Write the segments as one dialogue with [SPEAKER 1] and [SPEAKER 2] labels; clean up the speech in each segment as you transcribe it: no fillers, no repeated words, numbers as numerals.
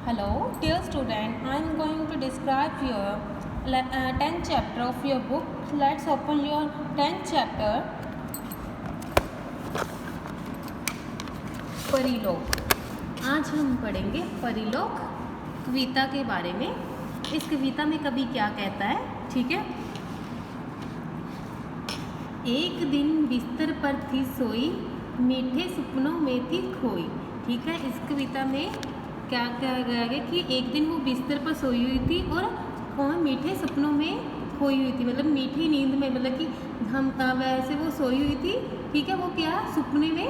[SPEAKER 1] Hello, dear student. I am going to describe your 10th chapter of your book. Let's open your 10th chapter. परिलोक. आज हम पढ़ेंगे परिलोक कविता के बारे में. इस कविता में कवि क्या कहता है, ठीक है. एक दिन बिस्तर पर थी सोई, मीठे सपनों में थी खोई. ठीक है, इस कविता में क्या कहा गया है कि एक दिन वो बिस्तर पर सोई हुई थी और मीठे सपनों में खोई हुई थी. मतलब मीठी नींद में, मतलब कि हम वैसे वो सोई हुई थी. ठीक है, वो क्या सपने में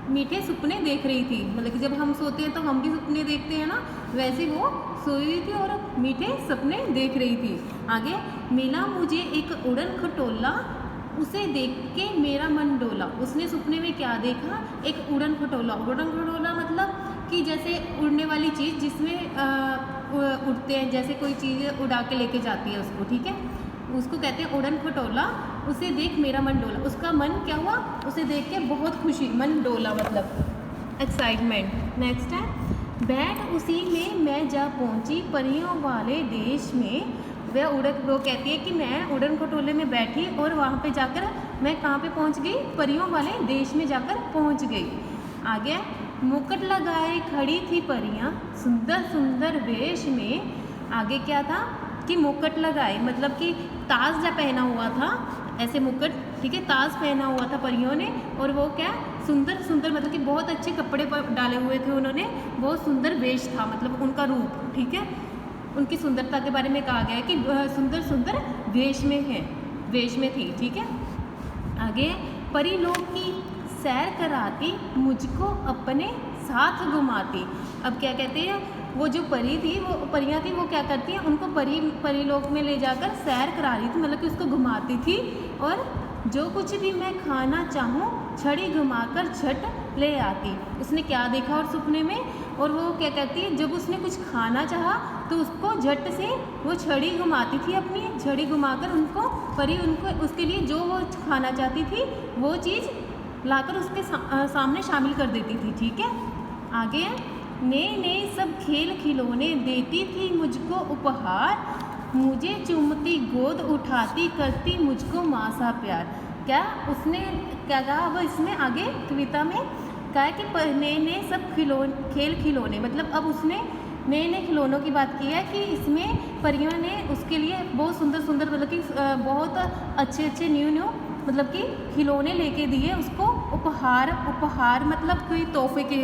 [SPEAKER 1] मीठे सपने देख रही थी. मतलब कि जब हम सोते हैं तो हम भी सपने देखते हैं ना, वैसे वो सोई हुई थी और मीठे सपने देख रही थी. आगे, मिला मुझे एक उड़न खटोला, उसे देख के मेरा मन डोला. उसने सपने में क्या देखा, एक उड़न खटोला. उड़न खटोला मतलब कि जैसे उड़ने वाली चीज़ जिसमें उड़ते हैं, जैसे कोई चीज़ उड़ा के लेके जाती है उसको. ठीक है, उसको कहते हैं उड़न खटोला. उसे देख मेरा मन डोला. उसका मन क्या हुआ, उसे देख के बहुत खुशी, मन डोला मतलब एक्साइटमेंट. नेक्स्ट है, बैठ उसी में मैं जा पहुंची परियों वाले देश में. वो कहती है कि मैं उड़न खटोले में बैठी और वहाँ पे जाकर मैं कहाँ पे पहुँच गई, परियों वाले देश में जाकर पहुँच गई. आगे, मुकुट लगाए खड़ी थी परियां सुंदर सुंदर वेश में. आगे क्या था कि मुकुट लगाए मतलब कि ताज जब पहना हुआ था, ऐसे मुकुट. ठीक है, ताज पहना हुआ था परियों ने. और वो क्या सुंदर सुंदर मतलब कि बहुत अच्छे कपड़े पर डाले हुए थे उन्होंने. बहुत सुंदर वेश था, मतलब उनका रूप. ठीक है, उनकी सुंदरता के बारे में कहा गया है कि सुंदर सुंदर वेश में है, वेश में थी. ठीक है, आगे, परिलोक की सैर कराती मुझको अपने साथ घुमाती. अब क्या कहते हैं, वो जो परी थी, वो परियां थी, वो क्या करती हैं, उनको परिलोक में ले जाकर सैर करा रही थी, मतलब कि उसको घुमाती थी. और जो कुछ भी मैं खाना चाहूँ छड़ी घुमाकर झट ले आती. उसने क्या देखा और सपने में, और वो क्या कहती है, जब उसने कुछ खाना चाहा तो उसको झट से वो छड़ी घुमाती थी, अपनी छड़ी घुमाकर उनको उसके लिए जो वो खाना चाहती थी वो चीज़ लाकर उसके सामने शामिल कर देती थी. ठीक है, आगे, नए नए सब खेल खिलौने देती थी मुझको उपहार, मुझे चूमती गोद उठाती करती मुझको माँ सा प्यार. क्या उसने क्या कहा, वो इसमें आगे कविता में कहा है कि नए नए सब खेल खिलौने, मतलब अब उसने नए नए खिलौनों की बात की है कि इसमें परियों ने उसके लिए बहुत सुंदर सुंदर मतलब कि बहुत अच्छे अच्छे न्यू मतलब कि खिलौने लेके दिए उसको. उपहार मतलब कोई तोहफे के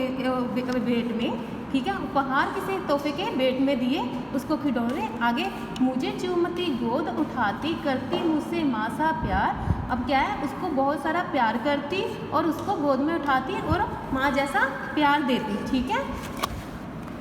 [SPEAKER 1] भेंट में. ठीक है, उपहार किसी तोहफे के भेंट में दिए उसको खिलौने. आगे, मुझे चूमती गोद उठाती करती मुझसे माँ सा प्यार. अब क्या है, उसको बहुत सारा प्यार करती और उसको गोद में उठाती और माँ जैसा प्यार देती. ठीक है,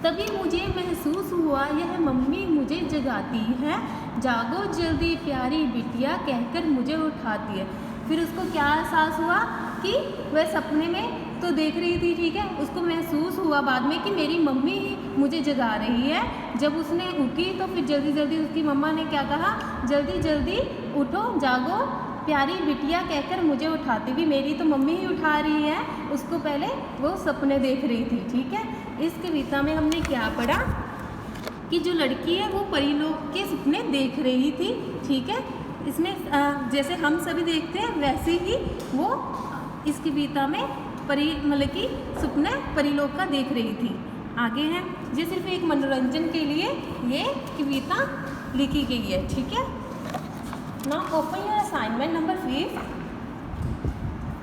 [SPEAKER 1] तभी मुझे महसूस हुआ यह मम्मी मुझे जगाती है, जागो जल्दी प्यारी बिटिया कहकर मुझे उठाती है. फिर उसको क्या एहसास हुआ कि वह सपने में तो देख रही थी. ठीक है, उसको महसूस हुआ बाद में कि मेरी मम्मी मुझे जगा रही है. जब उसने उठी तो फिर जल्दी जल्दी उसकी मम्मा ने क्या कहा, जल्दी जल्दी उठो, जागो प्यारी बिटिया कहकर मुझे उठाती. भी मेरी तो मम्मी ही उठा रही है, उसको पहले वो सपने देख रही थी. ठीक है, इस कविता में हमने क्या पढ़ा कि जो लड़की है वो परिलोक के सपने देख रही थी. ठीक है, इसमें जैसे हम सभी देखते हैं वैसे ही वो इस कविता में मतलब कि सपने परिलोक का देख रही थी. आगे है, ये सिर्फ एक मनोरंजन के लिए ये कविता लिखी गई है. ठीक है, now open your assignment number 5.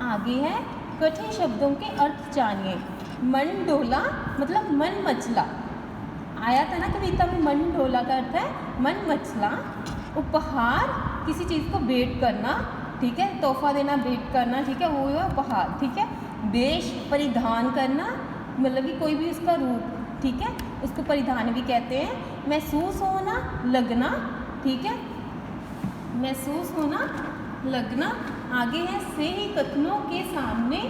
[SPEAKER 1] आगे है, कठिन शब्दों के अर्थ जानिए. मन डोला मतलब मन मचला आया था ना कविता में. मन डोला का अर्थ है मन मचला. उपहार किसी चीज़ को भेंट करना. ठीक है, तोहफा देना, भेंट करना. ठीक है, वो है उपहार. ठीक है, वेश परिधान करना मतलब कि कोई भी उसका रूप. ठीक है, उसको परिधान भी कहते हैं. महसूस होना, लगना. ठीक है, महसूस होना, लगना. आगे है, सही कथनों के सामने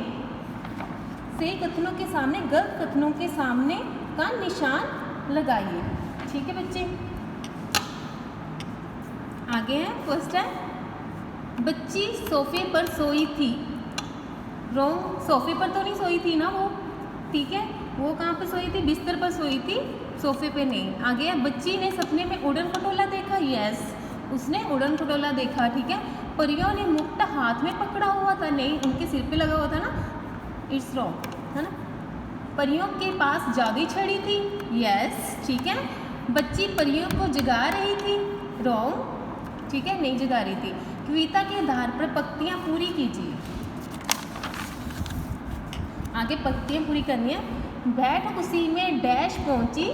[SPEAKER 1] गलत कथनों के सामने का निशान लगाइए. ठीक है बच्चे, आगे है, फर्स्ट है, बच्ची सोफे पर सोई थी. रॉन्ग, सोफे पर तो नहीं सोई थी ना वो. ठीक है, वो कहाँ पर सोई थी? बिस्तर पर सोई थी, सोफे पे नहीं। आगे बच्ची ने सपने में उड़न खटोला देखा। यस, उसने उड़न खटोला देखा। ठीक है। परियों ने मुकुट हाथ में पकड़ा हुआ था। नहीं, उनके सिर पे लगा हुआ था ना। इट्स रॉन्ग, है ना। परियों के पास जादुई छड़ी थी। यस, ठीक है। बच्ची परियों को जगा रही थी। रॉन्ग, ठीक है, नहीं जगा रही थी। कविता के आधार पर पंक्तियाँ पूरी कीजिए। आगे पंक्तियाँ पूरी करनी है। बैठ उसी में डैश पहुँची,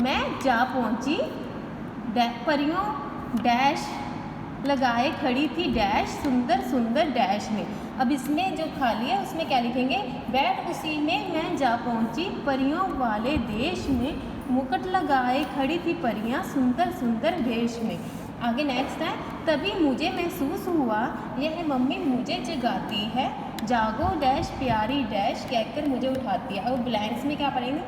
[SPEAKER 1] मैं जा पहुँची, परियों डैश लगाए खड़ी थी डैश सुंदर सुंदर डैश में। अब इसमें जो खाली है उसमें क्या लिखेंगे? बैठ उसी में मैं जा पहुँची, परियों वाले देश में, मुकुट लगाए खड़ी थी परियां सुंदर सुंदर देश में। आगे नेक्स्ट है, तभी मुझे महसूस हुआ यह मम्मी मुझे जगाती है, जागो डैश प्यारी डैश कहकर मुझे उठाती है। अब ब्लैंक्स में क्या पढ़ेंगे?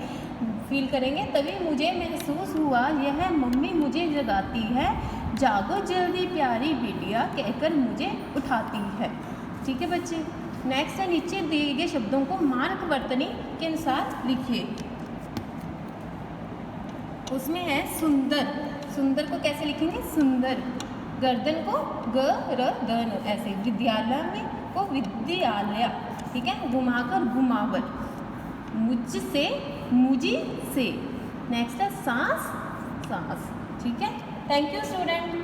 [SPEAKER 1] फील करेंगे। तभी मुझे महसूस हुआ यह मम्मी मुझे जगाती है, जागो जल्दी प्यारी बिटिया कहकर मुझे उठाती है। ठीक है बच्चे। नेक्स्ट है, नीचे दिए गए शब्दों को मानक वर्तनी के अनुसार लिखिए। उसमें है सुंदर। सुंदर को कैसे लिखेंगे? सुंदर। गर्दन को ग र द न, ऐसे। विद्यालय में को विद्यालय। ठीक है। घुमाकर घुमावर। मुझसे मुझी से। नेक्स्ट है सांस सांस। ठीक है। Thank you student.